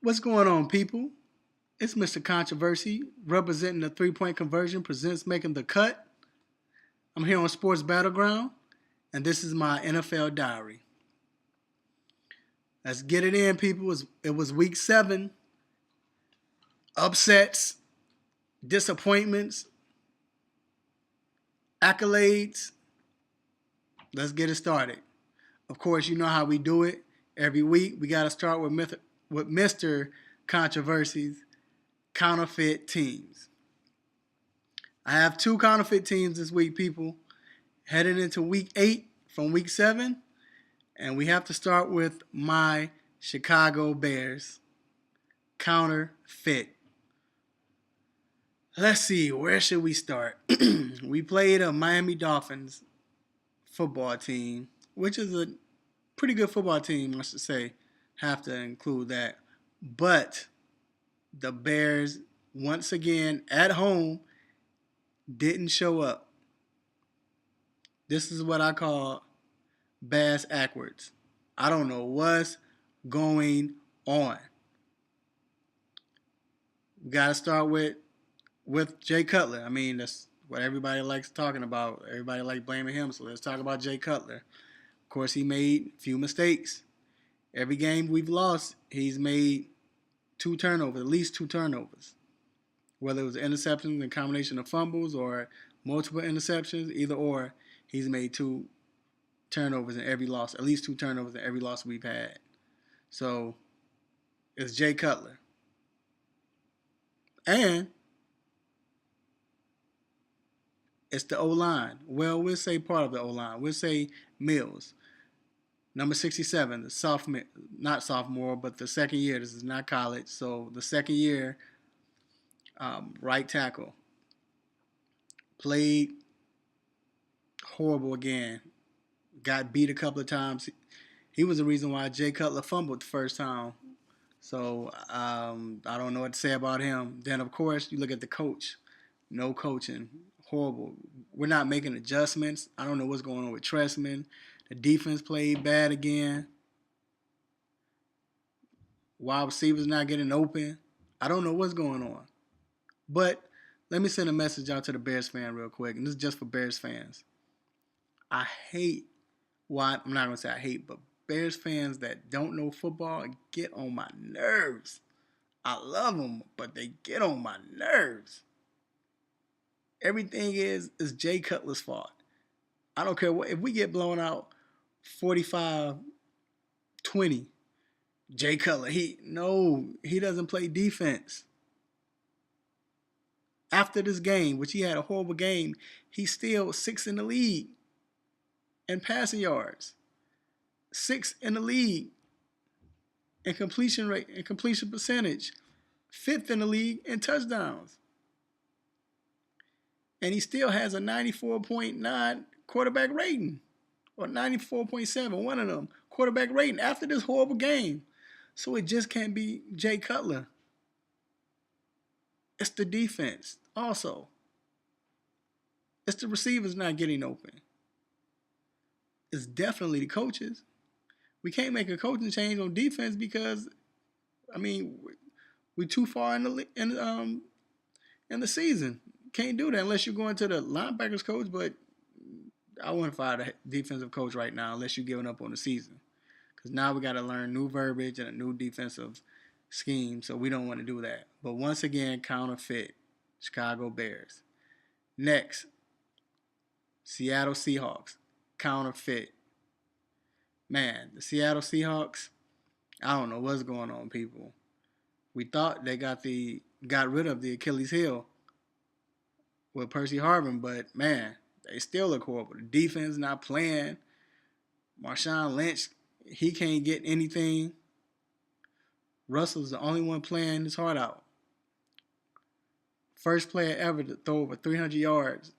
What's going on, people? It's Mr. Controversy, representing the three-point conversion, presents Making the Cut. I'm here on Sports Battleground, and this is my NFL diary. Let's get it in, people. It was week 7. Upsets, disappointments, accolades. Let's get it started. Of course, you know how we do it. Every week, we got to start with Mr. Controversy's counterfeit teams. I have 2 counterfeit teams this week, people. Heading into week 8 from week 7. And we have to start with my Chicago Bears. Counterfeit. Let's see, where should we start? We played a Miami Dolphins football team, which is a pretty good football team, I should say. Have to include that. But the Bears, once again, at home, didn't show up. This is what I call bass backwards. I don't know what's going on. We got to start with Jay Cutler. I mean, that's what everybody likes talking about. Everybody likes blaming him, so let's talk about Jay Cutler. Of course, he made a few mistakes. Every game we've lost, he's made 2 turnovers, at least 2 turnovers. Whether it was interceptions and combination of fumbles or multiple interceptions, either or, he's made 2 turnovers in every loss, at least 2 turnovers in every loss we've had. So, it's Jay Cutler. And it's the O-line. Well, we'll say part of the O-line. We'll say Mills. Number 67, the sophomore, not sophomore, but the second year. This is not college. So the second year, right tackle. Played horrible again. Got beat a couple of times. He was the reason why Jay Cutler fumbled the first time. So I don't know what to say about him. Then, of course, you look at the coach. No coaching. Horrible. We're not making adjustments. I don't know what's going on with Tressman. The defense played bad again. Wide receivers not getting open. I don't know what's going on. But let me send a message out to the Bears fan real quick. And this is just for Bears fans. I hate I'm not going to say I hate, but Bears fans that don't know football get on my nerves. I love them, but they get on my nerves. Everything is Jay Cutler's fault. I don't care what. If we get blown out 45-20, Jay Cutler, he doesn't play defense. After this game, which he had a horrible game, he's still 6th in the league in passing yards. 6th in the league in completion rate and completion percentage. 5th in the league in touchdowns. And he still has a 94.9 quarterback rating. Or 94.7, one of them. Quarterback rating after this horrible game. So it just can't be Jay Cutler. It's the defense also. It's the receivers not getting open. It's definitely the coaches. We can't make a coaching change on defense because, I mean, we're too far in the season. Can't do that unless you're going to the linebackers coach, but I wouldn't fire the defensive coach right now unless you're giving up on the season. Because now we got to learn new verbiage and a new defensive scheme, so we don't want to do that. But once again, counterfeit. Chicago Bears. Next, Seattle Seahawks. Counterfeit. Man, the Seattle Seahawks, I don't know what's going on, people. We thought they got rid of the Achilles heel with Percy Harvin, but man, they still look horrible. The defense not playing. Marshawn Lynch, he can't get anything. Russell's the only one playing his heart out. First player ever to throw over 300 yards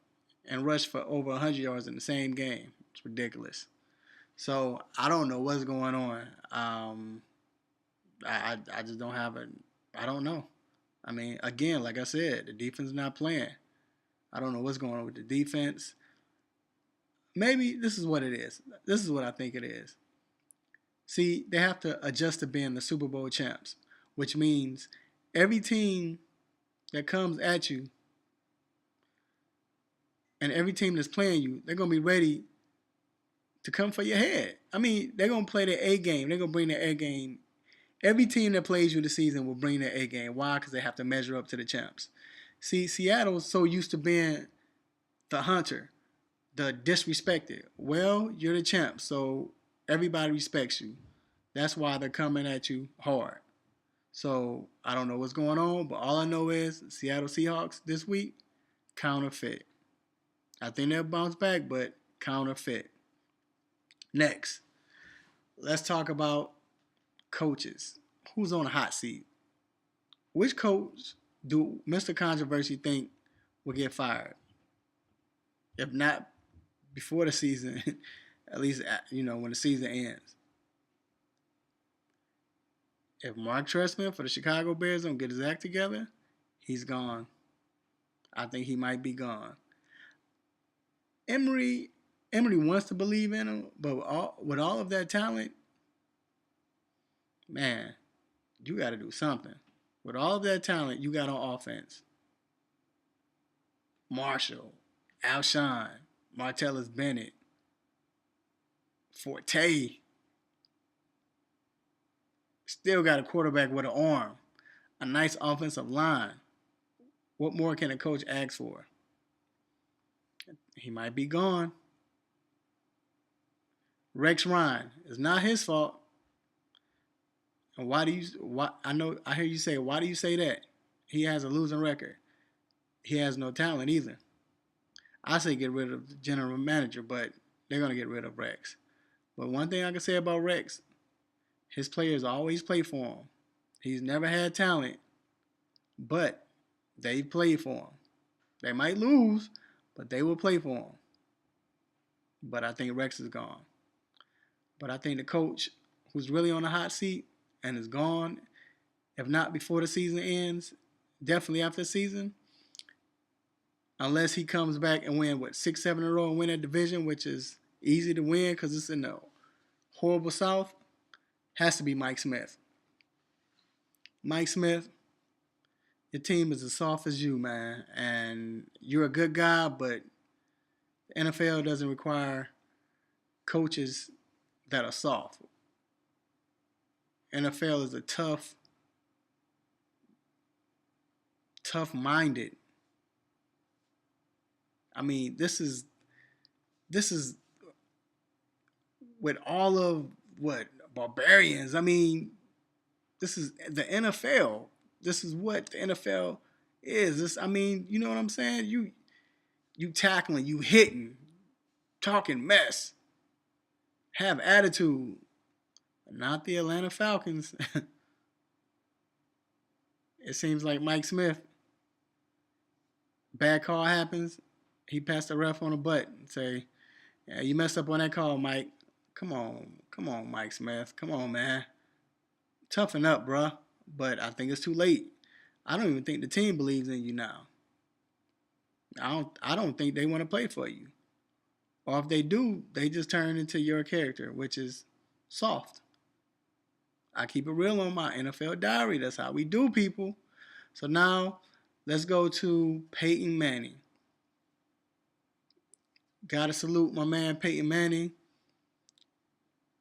and rush for over 100 yards in the same game. It's ridiculous. So I don't know what's going on. I just don't have I don't know. I mean, again, like I said, the defense is not playing. I don't know what's going on with the defense. Maybe this is what it is. This is what I think it is. See, they have to adjust to being the Super Bowl champs. which means every team that comes at you and every team that's playing you, they're going to be ready to come for your head. I mean, they're going to play their A game. They're going to bring their A game. Every team that plays you this season will bring their A game. Why? Because they have to measure up to the champs. See, Seattle's so used to being the hunter, the disrespected. Well, you're the champ, so everybody respects you. That's why they're coming at you hard. So I don't know what's going on, but all I know is Seattle Seahawks this week, counterfeit. I think they'll bounce back, but counterfeit. Next, let's talk about coaches. Who's on the hot seat? Which coach do Mr. Controversy think will get fired? If not before the season, at least when the season ends. If Mark Trestman for the Chicago Bears don't get his act together, he's gone. I think he might be gone. Emery wants to believe in him, but with all of that talent, man, you got to do something. With all of that talent you got on offense, Marshall, Alshon, Martellus Bennett, Forte, still got a quarterback with an arm, a nice offensive line. What more can a coach ask for? He might be gone. Rex Ryan, it's not his fault. And I hear you say, why do you say that? He has a losing record. He has no talent either. I say get rid of the general manager, but they're going to get rid of Rex. But one thing I can say about Rex, his players always play for him. He's never had talent, but they play for him. They might lose, but they will play for him. But I think Rex is gone. But I think the coach who's really on the hot seat and is gone, if not before the season ends, definitely after the season, unless he comes back and win, 6-7 in a row and win that division, which is easy to win because it's in the horrible South, has to be Mike Smith. Mike Smith, your team is as soft as you, man. And you're a good guy, but the NFL doesn't require coaches that are soft. NFL is a tough-minded. I mean, this is with all of barbarians. I mean, this is the NFL. This is what the NFL is. You know what I'm saying? You tackling, you hitting, talking mess, have attitude. Not the Atlanta Falcons. It seems like Mike Smith, bad call happens, he passed the ref on the butt and say, yeah, you messed up on that call, Mike. Come on, Mike Smith. Come on, man. Toughen up, bruh. But I think it's too late. I don't even think the team believes in you now. I don't think they want to play for you. Or if they do, they just turn into your character, which is soft. I keep it real on my NFL diary. That's how we do, people. So now, let's go to Peyton Manning. Gotta salute my man Peyton Manning.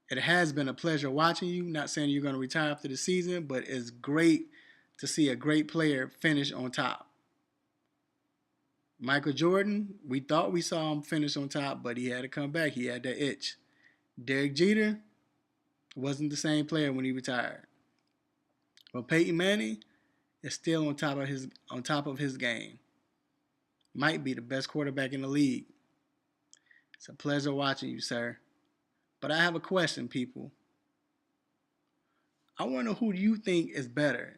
It has been a pleasure watching you. Not saying you're going to retire after the season, but it's great to see a great player finish on top. Michael Jordan, we thought we saw him finish on top, but he had to come back. He had that itch. Derek Jeter wasn't the same player when he retired. But Peyton Manning is still on top of his game. Might be the best quarterback in the league. It's a pleasure watching you, sir. But I have a question, people. I want to know who do you think is better?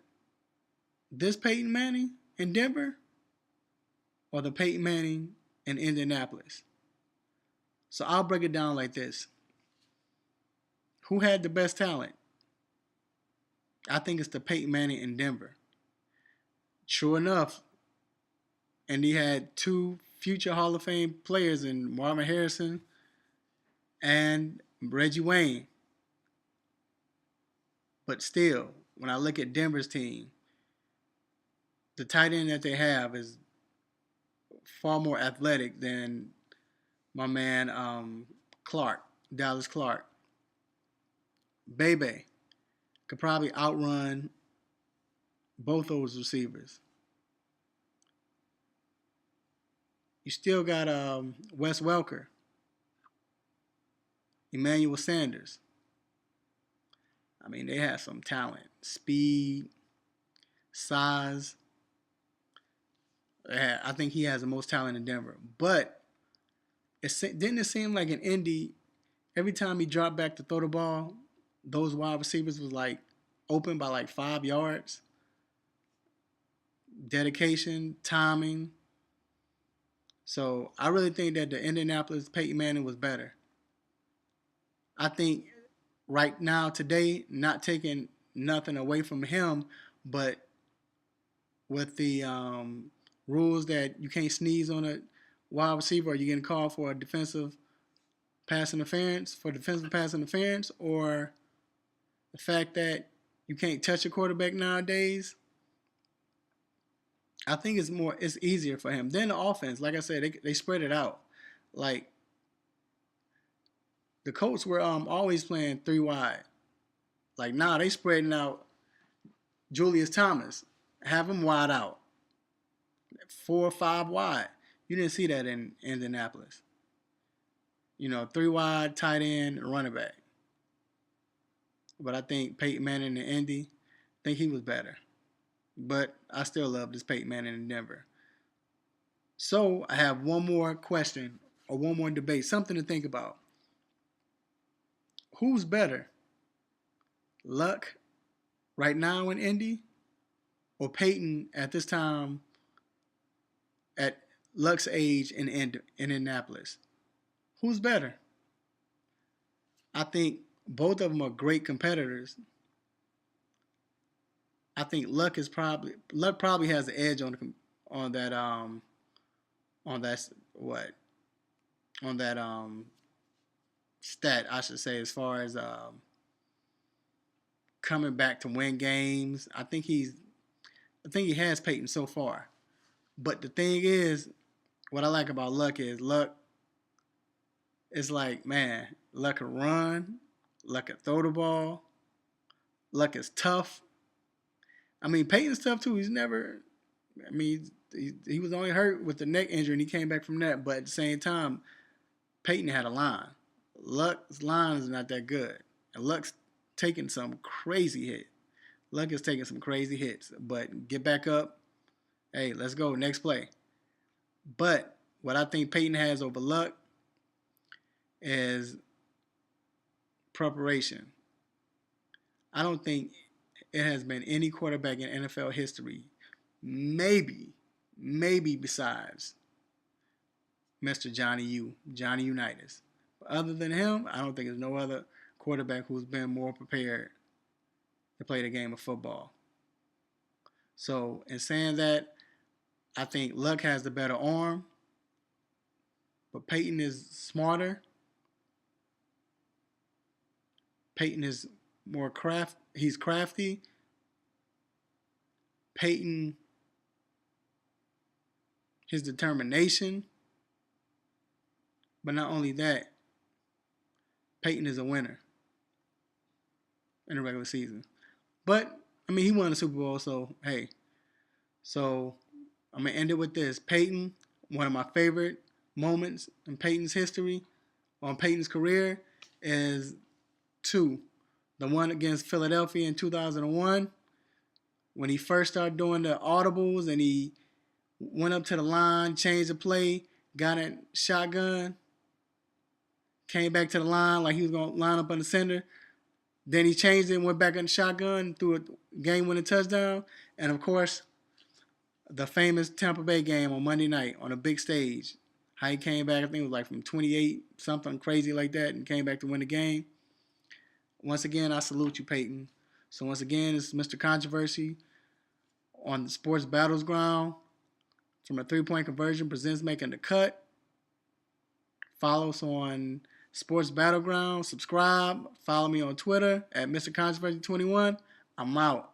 This Peyton Manning in Denver or the Peyton Manning in Indianapolis? So I'll break it down like this. Who had the best talent? I think it's the Peyton Manning in Denver. True enough, and he had two future Hall of Fame players in Marvin Harrison and Reggie Wayne. But still, when I look at Denver's team, the tight end that they have is far more athletic than my man Clark, Dallas Clark. Bebe could probably outrun both those receivers. You still got Wes Welker, Emmanuel Sanders. I mean, they have some talent, speed, size. I think he has the most talent in Denver. But didn't it seem like in Indy, every time he dropped back to throw the ball, those wide receivers was like open by like 5 yards? Dedication, timing. So I really think that the Indianapolis Peyton Manning was better. I think right now, today, not taking nothing away from him, but with the rules that you can't sneeze on a wide receiver, or you're getting called for a defensive pass interference, or the fact that you can't touch a quarterback nowadays, I think it's easier for him. Then the offense, like I said, they spread it out. Like the Colts were always playing 3 wide. Like now they spreading out Julius Thomas, have him wide out, 4 or 5 wide. You didn't see that in Indianapolis. 3 wide, tight end, running back. But I think Peyton Manning in Indy, I think he was better. But I still love this Peyton Manning in Denver. So I have one more question or one more debate, something to think about. Who's better? Luck right now in Indy, or Peyton at this time at Luck's age in Indianapolis? Who's better? I think both of them are great competitors. I think Luck probably has the edge on that stat, I should say, as far as coming back to win games. I think he has Peyton so far. But the thing is, what I like about Luck is like, man, Luck can run, Luck can throw the ball, Luck is tough. I mean, Peyton's tough too. He was only hurt with the neck injury and he came back from that. But at the same time, Peyton had a line. Luck's line is not that good. And Luck's taking some crazy hits. Luck is taking some crazy hits. But get back up. Hey, let's go. Next play. But what I think Peyton has over Luck is preparation. I don't think it has been any quarterback in NFL history, maybe besides Mr. Johnny Unitas. But other than him, I don't think there's no other quarterback who's been more prepared to play the game of football. So, in saying that, I think Luck has the better arm, but Peyton is smarter. Peyton is more he's crafty. Peyton, his determination. But not only that, Peyton is a winner in the regular season. But, I mean, he won the Super Bowl, so, hey. So, I'm going to end it with this. Peyton, one of my favorite moments in Peyton's history, on Peyton's career, is 2. The one against Philadelphia in 2001, when he first started doing the audibles and he went up to the line, changed the play, got a shotgun, came back to the line like he was going to line up on the center. Then he changed it and went back in the shotgun, threw a game-winning touchdown. And, of course, the famous Tampa Bay game on Monday night on a big stage. How he came back, I think it was like from 28, something crazy like that, and came back to win the game. Once again, I salute you, Peyton. So once again, it's Mr. Controversy on the Sports Battleground. From a 3-point conversion, presents Making the Cut. Follow us on Sports Battleground. Subscribe. Follow me on Twitter at Mr. Controversy 21. I'm out.